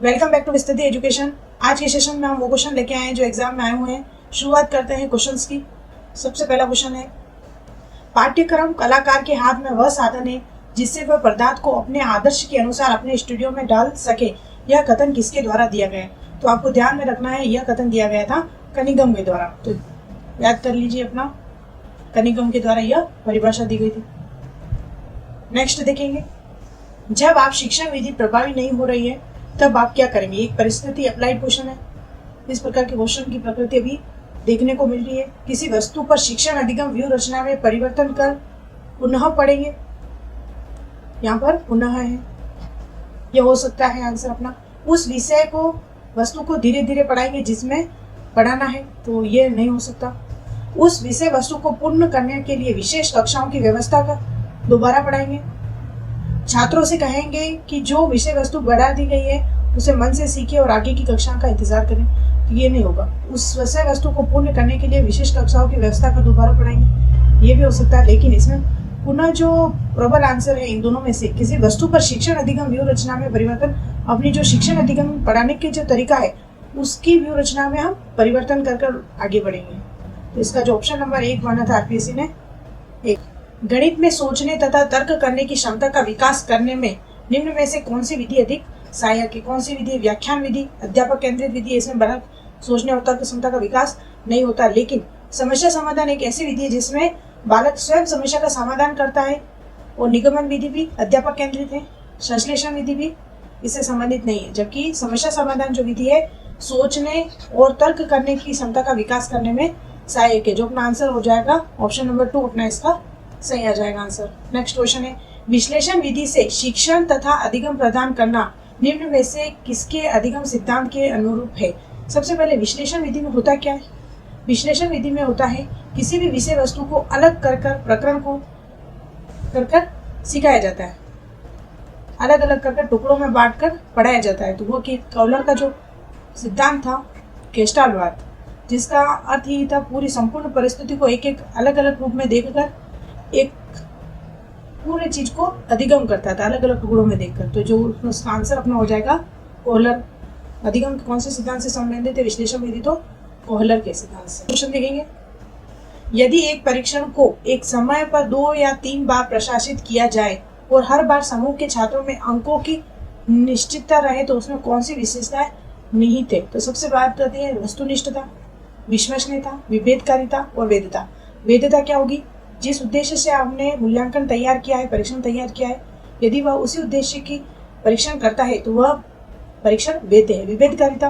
Welcome back to Vistriti education. आज के session में हम वो क्वेश्चन लेके आए हैं जो एग्जाम में आए हुए हैं। शुरुआत करते हैं क्वेश्चंस की। सबसे पहला क्वेश्चन है, पाठ्यक्रम कलाकार के हाथ में वह साधन है जिससे वह पदार्थ को अपने आदर्श के अनुसार अपने स्टूडियो में डाल सके। यह कथन किसके द्वारा दिया गया है? तो आपको ध्यान में रखना है, यह कथन दिया गया था कनिंघम के द्वारा। तो याद कर लीजिए अपना, कनिंघम के द्वारा यह परिभाषा दी गई थी। नेक्स्ट देखेंगे, जब आप शिक्षण विधि प्रभावी नहीं हो रही है तब आप क्या करेंगे? एक परिस्थिति अप्लाइड क्वेश्चन है। इस प्रकार के क्वेश्चन की प्रकृति अभी देखने को मिल रही है। किसी वस्तु पर शिक्षण अधिगम व्यू रचना में परिवर्तन कर पुनः पढ़ेंगे। यहाँ पर पुनः है, यह हो सकता है आंसर अपना। उस विषय को, वस्तु को धीरे धीरे पढ़ाएंगे जिसमें पढ़ाना है, तो ये नहीं हो सकता। उस विषय वस्तु को पूर्ण करने के लिए विशेष कक्षाओं की व्यवस्था कर दोबारा पढ़ाएंगे। छात्रों से कहेंगे कि जो विषय वस्तु बढ़ा दी गई है उसे मन से सीखे और आगे की कक्षा का इंतजार करें, तो ये नहीं होगा। उस विषय वस्तु को पूर्ण करने के लिए विशेष कक्षाओं की व्यवस्था कर दोबारा पढ़ाएंगे, ये भी हो सकता है। लेकिन इसमें पुनः जो प्रबल आंसर है इन दोनों में से किसी वस्तु पर शिक्षण अधिगम व्यू रचना में परिवर्तन, अपनी जो शिक्षण अधिगम पढ़ाने के जो तरीका है उसकी व्यू रचना में हम परिवर्तन कर आगे बढ़ेंगे। तो इसका जो ऑप्शन नंबर 1 माना था आरपीएससी ने, एक। गणित में सोचने तथा तर्क करने की क्षमता का विकास करने में निम्न में से कौन सी विधि अधिक सहायक है? कौन सी विधि? व्याख्यान विधि, अध्यापक केंद्रित विधि। इसमें बालक सोचने और तर्क क्षमता का विकास नहीं होता। लेकिन समस्या समाधान एक ऐसी विधि है जिसमें बालक स्वयं समस्या का समाधान करता है, और निगमन विधि भी अध्यापक केंद्रित है। संश्लेषण विधि भी इससे संबंधित नहीं है। जबकि समस्या समाधान जो विधि है सोचने और तर्क करने की क्षमता का विकास करने में सहायक है। जो अपना आंसर हो जाएगा ऑप्शन नंबर 2 अपना इसका सही आ जाएगा आंसर। नेक्स्ट क्वेश्चन है, विश्लेषण विधि से शिक्षण तथा अधिगम प्रदान करना निम्न में से किसके अधिगम सिद्धांत के अनुरूप है? सबसे पहले विश्लेषण विधि में होता क्या है? विश्लेषण विधि में होता है किसी भी विषय वस्तु को अलग कर प्रकरण को कर सिखाया जाता है, अलग अलग कर टुकड़ों में बांटकर पढ़ाया जाता है। तो वो कि कॉलर का जो सिद्धांत था गेस्टाल्ट, जिसका अर्थ ही था पूरी संपूर्ण परिस्थिति को एक एक अलग अलग रूप में देखकर एक पूरे चीज को अधिगम करता था, अलग अलग टुकड़ों में देखकर। तो जो उसका आंसर अपना हो जाएगा कोहलर। अधिगम कौन से सिद्धांत से संबंधित है? विश्लेषण विधि तो कोहलर के सिद्धांत से। क्वेश्चन देखेंगे, यदि एक परीक्षण को एक समय पर 2 या 3 बार प्रशासित किया जाए और हर बार समूह के छात्रों में अंकों की निश्चितता रहे तो उसमें कौन सी विशेषताएं निहित है? तो सबसे बात करते हैं वस्तुनिष्ठता, विश्वसनीयता, विभेदकारिता और वैधता। वैधता क्या होगी? जिस उद्देश्य से आपने मूल्यांकन तैयार किया है, परीक्षण तैयार किया है, यदि वह उसी उद्देश्य की परीक्षण करता है तो वह परीक्षण वैध है। विभेदकारिता,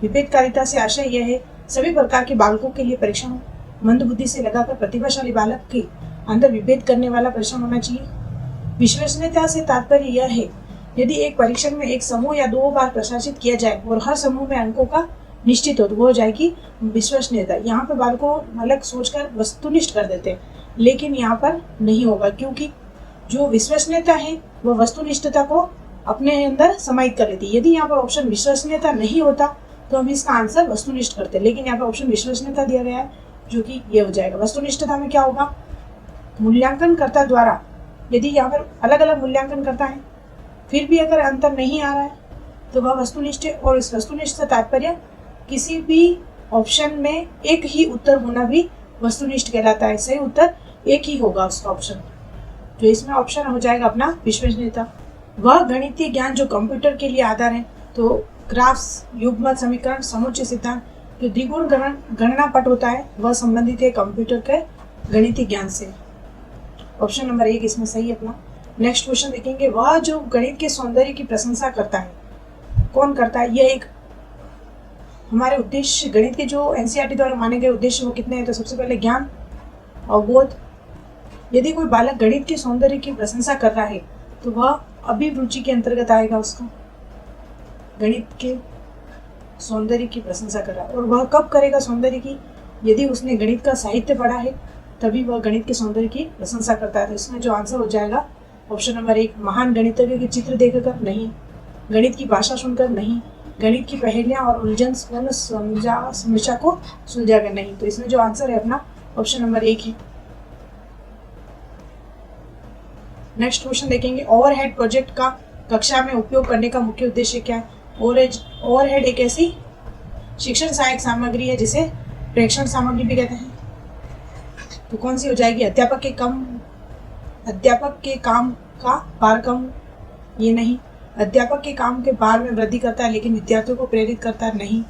विभेदकारिता से आशय यह है सभी प्रकार के बालकों के लिए परीक्षण हो, मंद बुद्धि से लगाकर प्रतिभाशाली बालक के अंदर विभेद करने वाला परीक्षण होना चाहिए। विश्वसनीयता से तात्पर्य यह है यदि एक परीक्षण में एक समूह या 2 बार प्रशासित किया जाए और हर समूह में अंकों का निश्चित हो तो वो हो जाएगी विश्वसनीयता। यहाँ पर बालकों अलग सोचकर वस्तुनिष्ठ कर देते हैं, लेकिन यहाँ पर नहीं होगा, क्योंकि जो विश्वसनीयता है वह वस्तुनिष्ठता को अपने अंदर समाहित कर लेती है। यदि यहाँ पर ऑप्शन विश्वसनीयता नहीं होता तो हम इसका आंसर वस्तुनिष्ठ करते, लेकिन यहाँ पर ऑप्शन विश्वसनीयता दिया गया है जो कि ये हो जाएगा। वस्तुनिष्ठता में क्या होगा? मूल्यांकनकर्ता द्वारा यदि यहाँ पर अलग अलग मूल्यांकन करता है फिर भी अगर अंतर नहीं आ रहा है तो वह वस्तुनिष्ठ है। और इस वस्तुनिष्ठ से तात्पर्य किसी भी ऑप्शन में एक ही उत्तर होना भी वस्तुनिष्ठ कहलाता है। सही उत्तर एक ही होगा उसका ऑप्शन, जो इसमें ऑप्शन हो जाएगा अपना विश्वसनीयता। वह गणितीय ज्ञान जो कंप्यूटर के लिए आधार है, तो ग्राफ्स, युग्म समीकरण, समुच्चय सिद्धांत, जो द्विगुण गणना पट होता है वह संबंधित है कंप्यूटर के गणितीय ज्ञान से। ऑप्शन नंबर 1 इसमें सही अपना। नेक्स्ट क्वेश्चन देखेंगे, वह जो गणित के सौंदर्य की प्रशंसा करता है, कौन करता है? यह एक हमारे उद्देश्य, गणित के जो एनसीईआरटी द्वारा माने गए उद्देश्य वो कितने हैं? तो सबसे पहले ज्ञान, अवबोध। यदि कोई बालक गणित के सौंदर्य की प्रशंसा कर रहा है तो वह अभिरुचि के अंतर्गत आएगा उसका। गणित के सौंदर्य की प्रशंसा कर रहा है, और वह कब करेगा सौंदर्य की? यदि उसने गणित का साहित्य पढ़ा है तभी वह गणित के सौंदर्य की प्रशंसा करता है। तो इसमें जो आंसर हो जाएगा ऑप्शन नंबर 1। महान गणितज्ञ के चित्र देखकर नहीं, गणित की भाषा सुनकर नहीं, गणित की पहेलियां और उलझन समस्या को सुलझाकर नहीं। तो इसमें जो आंसर है अपना ऑप्शन नंबर 1 है। नेक्स्ट क्वेश्चन देखेंगे, ओवरहेड प्रोजेक्ट का कक्षा में उपयोग करने का मुख्य उद्देश्य क्या है? ओवरहेड एक ऐसी शिक्षण सहायक सामग्री है जिसे प्रेक्षण सामग्री भी कहते हैं। तो कौन सी हो जाएगी? अध्यापक के काम का भार कम, ये नहीं। अध्यापक के काम के भार में वृद्धि करता है लेकिन विद्यार्थियों को प्रेरित करता है, नहीं।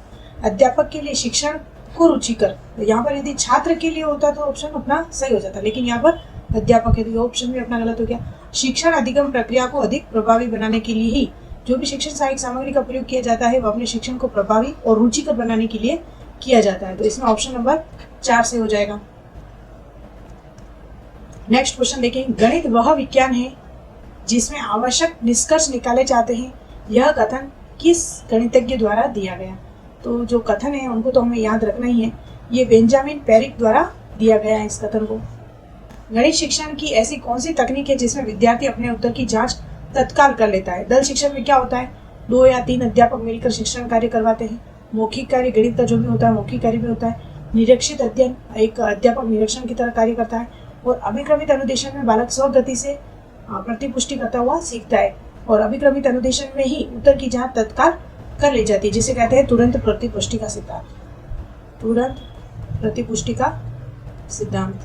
अध्यापक के लिए शिक्षण को रुचिकर, यहाँ पर यदि छात्र के लिए होता तो ऑप्शन अपना सही हो जाता, लेकिन यहाँ पर अध्यापक है तो ऑप्शन भी अपना गलत हो गया। शिक्षण अधिगम प्रक्रिया को अधिक प्रभावी बनाने के लिए ही जो भी शिक्षण सहायक सामग्री का प्रयोग किया जाता है वह अपने शिक्षण को प्रभावी और रुचिकर बनाने के लिए किया जाता है। तो इसमें ऑप्शन नंबर 4 से हो जाएगा। नेक्स्ट क्वेश्चन देखें। गणित वह विज्ञान है जिसमें आवश्यक निष्कर्ष निकाले जाते हैं, यह कथन किस गणितज्ञ द्वारा दिया गया? तो जो कथन है उनको तो हमें याद रखना ही है। ये बेंजामिन पेरिक द्वारा दिया गया है इस कथन को। गणित शिक्षण की ऐसी कौन सी तकनीक है जिसमें विद्यार्थी अपने उत्तर की जांच तत्काल कर लेता है? दल शिक्षण में क्या होता है? 2 या 3 अध्यापक मिलकर शिक्षण कार्य करवाते हैं। मौखिक कार्य गणित का जो भी होता है मौखिक कार्य भी होता है। निरीक्षित अध्ययन, एक अध्यापक निरीक्षण की तरह कार्य करता है। और अभिक्रमित अनुदेशन में बालक स्वगति से प्रतिपुष्टि करता हुआ सीखता है। और अभिक्रमित अनुदेशन में ही उत्तर की जांच तत्काल कर ली जाती है, जिसे कहते हैं तुरंत प्रतिपुष्टि का सिद्धांत। तुरंत प्रतिपुष्टि का सिद्धांत।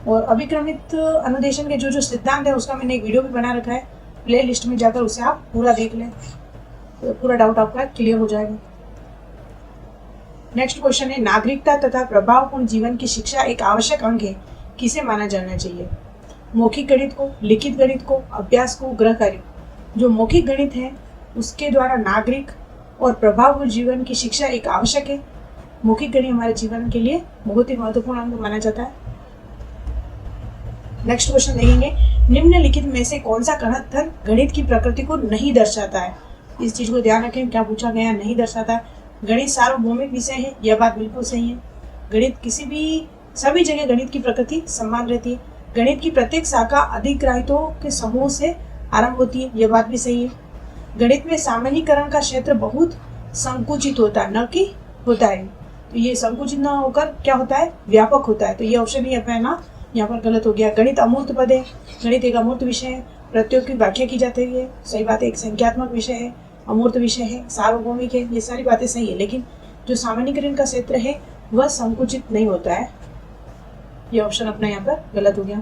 और अभिक्रमित अनुदेशन के जो सिद्धांत है उसका मैंने एक वीडियो भी बना रखा है, प्ले लिस्ट में जाकर उसे आप पूरा देख लें, तो पूरा डाउट आपका क्लियर हो जाएगा। नेक्स्ट क्वेश्चन है। नागरिकता तथा प्रभावपूर्ण जीवन की शिक्षा एक आवश्यक अंग है, किसे माना जाना चाहिए? मौखिक गणित को, लिखित गणित को, अभ्यास को, गृह कार्य। जो मौखिक गणित है उसके द्वारा नागरिक और प्रभावपूर्ण जीवन की शिक्षा एक आवश्यक है। मौखिक गणित हमारे जीवन के लिए बहुत ही महत्वपूर्ण अंग माना जाता है। नेक्स्ट क्वेश्चन देखेंगे। निम्नलिखित में से कौन सा कथन गणित की प्रकृति को नहीं दर्शाता है? इस चीज को ध्यान रखें, क्या पूछा गया? नहीं दर्शाता है। गणित सार्वभौमिक विषय है, यह बात बिल्कुल सही है। गणित सभी जगह गणित की प्रकृति समान रहती है। गणित की प्रत्येक शाखा अधिग्राहितों के समूह से आरंभ होती है, यह बात भी सही है। गणित में सामान्यीकरण का क्षेत्र बहुत संकुचित होता है, न कि होता है। तो ये संकुचित न होकर क्या होता है? व्यापक होता है। तो ये ऑप्शन ही अपना यहाँ पर गलत हो गया। गणित अमूर्त पद है, गणित एक अमूर्त विषय है, प्रत्ययों की व्याख्या की जाती है, सही बात है। एक संख्यात्मक विषय है, अमूर्त विषय है, सार्वभौमिक है, ये सारी बातें सही है, लेकिन जो सामान्यीकरण का क्षेत्र है वह संकुचित नहीं होता है। ये ऑप्शन अपना यहाँ पर गलत हो गया।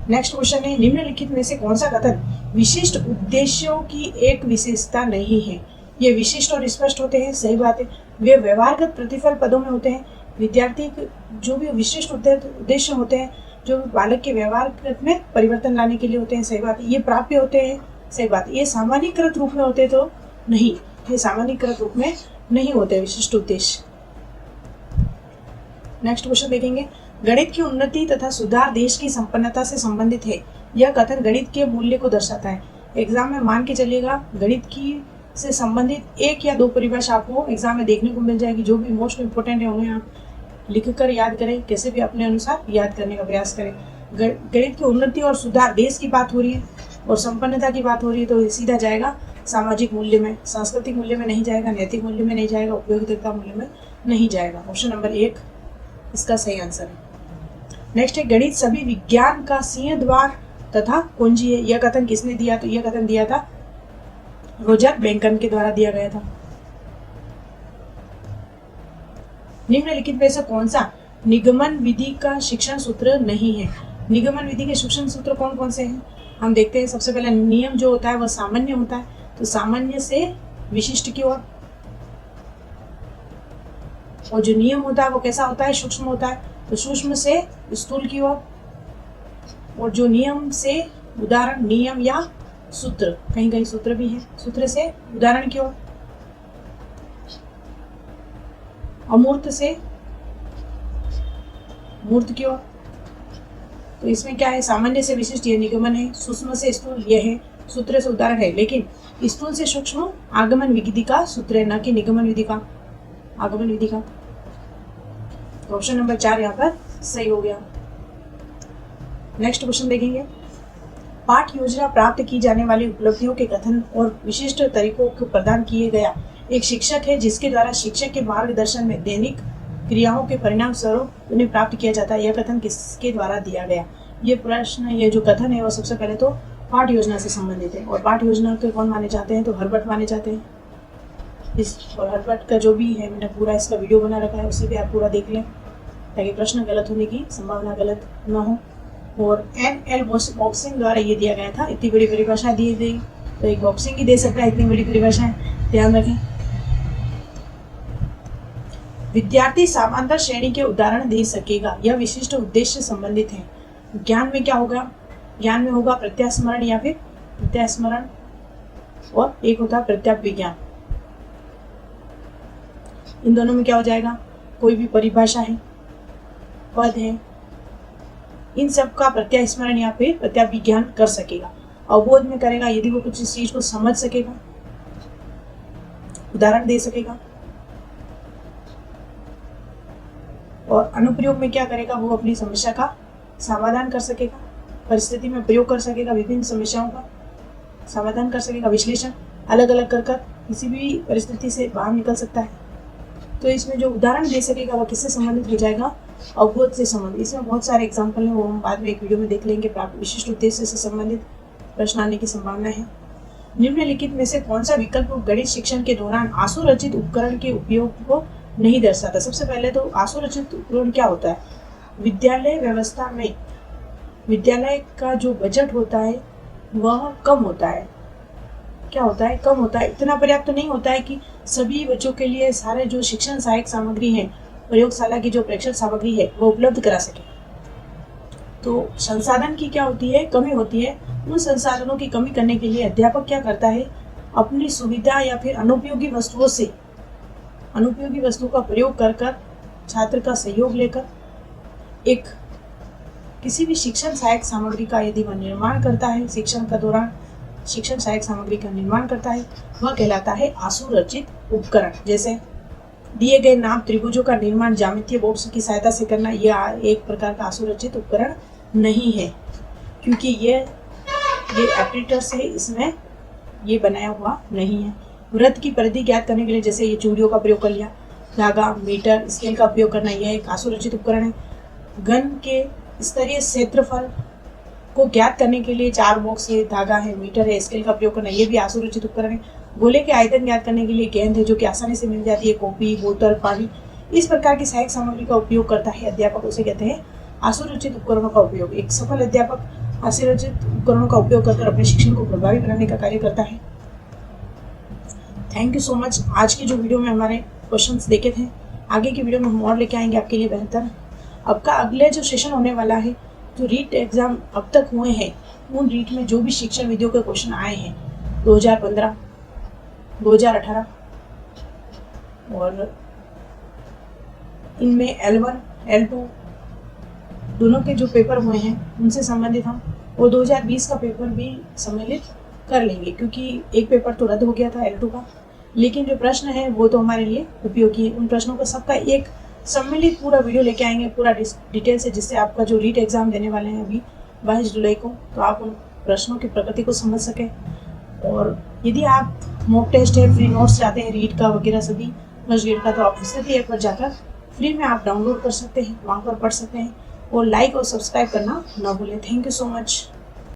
नेक्स्ट क्वेश्चन है। निम्नलिखित में से कौन सा कथन विशिष्ट उद्देश्यों की एक विशेषता नहीं है? ये विशिष्ट और स्पष्ट होते हैं, सही बात है। वे व्यवहारगत प्रतिफल पदों में होते हैं। विद्यार्थी जो भी विशिष्ट उद्देश्य होते हैं जो बालक के व्यवहार में परिवर्तन लाने के लिए होते हैं, सही बात है। ये प्राप्य होते हैं, सही बात है। ये सामान्यीकृत रूप में होते तो नहीं, ये सामान्यीकृत रूप में नहीं होते विशिष्ट उद्देश्य। नेक्स्ट क्वेश्चन देखेंगे। गणित की उन्नति तथा सुधार देश की संपन्नता से संबंधित है, यह कथन गणित के मूल्य को दर्शाता है। एग्जाम में मान के चलिएगा गणित की से संबंधित 1 या 2 परिभाषा आपको एग्जाम में देखने को मिल जाएगी। जो भी मोस्ट इंपोर्टेंट है उन्हें आप लिख कर याद करें, कैसे भी अपने अनुसार याद करने का प्रयास करें। गणित की उन्नति और सुधार देश की बात हो रही है और संपन्नता की बात हो रही है, तो सीधा जाएगा सामाजिक मूल्य में, सांस्कृतिक मूल्य में नहीं जाएगा, नैतिक मूल्य में नहीं जाएगा, उपयोगिता मूल्य में नहीं जाएगा। ऑप्शन नंबर 1 इसका सही आंसर है। नेक्स्ट है। गणित सभी विज्ञान का सिंह द्वार तथा कुंजी है, यह कथन किसने दिया? तो यह कथन दिया था रोजर बेंकन के द्वारा दिया गया था। निम्नलिखित में से कौन सा निगमन विधि का शिक्षण सूत्र नहीं है? निगमन विधि के शिक्षण सूत्र कौन कौन से हैं? हम देखते हैं। सबसे पहला नियम जो होता है वह सामान्य होता है, तो सामान्य से विशिष्ट की ओर। और जो नियम होता है वो कैसा होता है? सूक्ष्म होता है, तो सूक्ष्म से स्थूल की ओर। और जो नियम से उदाहरण, नियम या सूत्र, कहीं कहीं सूत्र भी है, सूत्र से उदाहरण की ओर। अमूर्त से मूर्त की ओर। तो इसमें क्या है? सामान्य से विशिष्ट ये निगमन है, सूक्ष्म से स्थूल ये है, सूत्र से उदाहरण है, लेकिन स्थूल से सूक्ष्म आगमन विधि का सूत्र है, न कि निगमन विधि का, आगमन विधि का। ऑप्शन नंबर 4 यहाँ पर सही हो गया। नेक्स्ट क्वेश्चन देखेंगे। पाठ योजना प्राप्त की जाने वाली उपलब्धियों के कथन और विशिष्ट तरीकों को प्रदान किए गया एक शिक्षक है, जिसके द्वारा शिक्षक के मार्गदर्शन में दैनिक क्रियाओं के परिणाम स्वरूप उन्हें प्राप्त किया जाता है। यह कथन किसके द्वारा दिया गया? ये प्रश्न, ये जो कथन है वो सबसे पहले तो पाठ योजना से संबंधित है। और पाठ योजना के कौन माने जाते हैं, तो हर्बर्ट माने जाते हैं। और हर्बर्ट का जो भी है मैंने पूरा इसका वीडियो बना रखा है, उसे भी आप पूरा देख लें ताकि प्रश्न गलत होने की संभावना गलत न हो। और NL बॉक्सिंग द्वारा ये दिया गया था। इतनी बड़ी परिभाषा दी गई तो एक बॉक्सिंग ही दे सकता है इतनी बड़ी परिभाषाएं, ध्यान रखें। विद्यार्थी समांतर श्रेणी के उदाहरण दे सकेगा, यह विशिष्ट उद्देश्य संबंधित है। ज्ञान में क्या होगा, ज्ञान में होगा प्रत्यास्मरण या फिर प्रत्यास्मरण, और एक होता है प्रत्याप विज्ञान। इन दोनों में क्या हो जाएगा, कोई भी परिभाषा है, पद है, इन सब का प्रत्यास्मरण या फिर प्रत्याप विज्ञान कर सकेगा। अवबोध में करेगा यदि वो कुछ इस चीज को समझ सकेगा, उदाहरण दे सकेगा। और अनुप्रयोग में क्या करेगा, वो अपनी समस्या का समाधान कर सकेगा, परिस्थिति में प्रयोग कर सकेगा, विभिन्न समस्याओं का समाधान कर सकेगा, विश्लेषण अलग अलग कर किसी भी परिस्थिति से बाहर निकल सकता है। तो इसमें जो उदाहरण दे सकेगा वह किससे संबंधित हो जाएगा, अवबोध से संबंधित। इसमें बहुत सारे एग्जाम्पल हैं, वो हम बाद में एक वीडियो में देख लेंगे। प्राप्त विशिष्ट उद्देश्य से संबंधित प्रश्न आने की संभावना है। निम्नलिखित में से कौन सा विकल्प गणित शिक्षण के दौरान आशुरचित उपकरण के उपयोग को नहीं दर्शाता। सबसे पहले तो आशुरचित उपकरण क्या होता है, विद्यालय व्यवस्था में विद्यालय का जो बजट होता है वह कम होता है। क्या होता है, कम होता है, इतना पर्याप्त नहीं होता है कि सभी बच्चों के लिए सारे जो शिक्षण सहायक सामग्री है, प्रयोगशाला की जो प्रेक्षण सामग्री है वो उपलब्ध करा सके। तो संसाधन की क्या होती है, कमी होती है। उन संसाधनों की कमी करने के लिए अध्यापक क्या करता है, अपनी सुविधा या फिर अनुपयोगी वस्तुओं से अनुपयोगी वस्तुओं का प्रयोग कर छात्र का सहयोग लेकर एक किसी भी शिक्षण सहायक सामग्री का यदि वह निर्माण करता है, शिक्षण का दौरान शिक्षण सहायक सामग्री का निर्माण करता है, वह कहलाता है आशुरचित उपकरण। जैसे दिए गए नाम त्रिभुजों का निर्माण ज्यामितीय बॉक्स की सहायता से करना, यह एक प्रकार का आशुरचित उपकरण नहीं है, क्योंकि ये एपरेटर्स है, इसमें ये बनाया हुआ नहीं है। वृत्त की परिधि ज्ञात करने के लिए जैसे ये चूड़ियों का प्रयोग कर लिया, धागा, मीटर, स्केल का उपयोग करना, यह एक आशुरचित उपकरण है। घन के स्तरीय क्षेत्रफल को ज्ञात करने के लिए 4 बॉक्स है, धागा है, मीटर है, स्केल का प्रयोग करना, ये भी आशुरचित उपकरण है। गोले के आयतन ज्ञात करने के लिए गेंद है जो कि आसानी से मिल जाती है, कॉपी, बोतल, पानी, इस प्रकार की सहायक सामग्री का उपयोग करता है अध्यापक, उसे कहते हैं आशुरचित उपकरणों का उपयोग। एक सफल अध्यापक आशुरचित उपकरणों का उपयोग कर अपने शिक्षण को प्रभावी बनाने का कार्य करता है। Thank you so much. आज की जो वीडियो में हमारे क्वेश्चंस देखे थे, आगे की वीडियो में हम और लेके आएंगे आपके लिए बेहतर। अब का अगले जो सेशन होने वाला है, जो रीट एग्जाम अब तक हुए हैं, उन रीट में जो भी शिक्षण विधियों के क्वेश्चन आए हैं 2015, 2018 और इनमें L1, L2 दोनों के जो पेपर हुए हैं उनसे संबंधित हम वो 2020 का पेपर भी सम्मिलित कर लेंगे, क्योंकि एक पेपर तो रद्द हो गया था L2 का, लेकिन जो प्रश्न है वो तो हमारे लिए उपयोगी है। उन प्रश्नों का सबका एक सम्मिलित पूरा वीडियो लेके आएंगे पूरा डिटेल से, जिससे आपका जो रीट एग्जाम देने वाले हैं अभी 22 जुलाई को, तो आप उन प्रश्नों की प्रकृति को समझ सकें। और यदि आप मॉक टेस्ट है, फ्री नोट्स चाहते हैं रीट का वगैरह सभी फर्स्ट ग्रेड का, तो आप विस्तृति ऐप पर जाकर फ्री में आप डाउनलोड कर सकते हैं, वहाँ पर पढ़ सकते हैं। और लाइक और सब्सक्राइब करना ना भूलें। Thank you so much.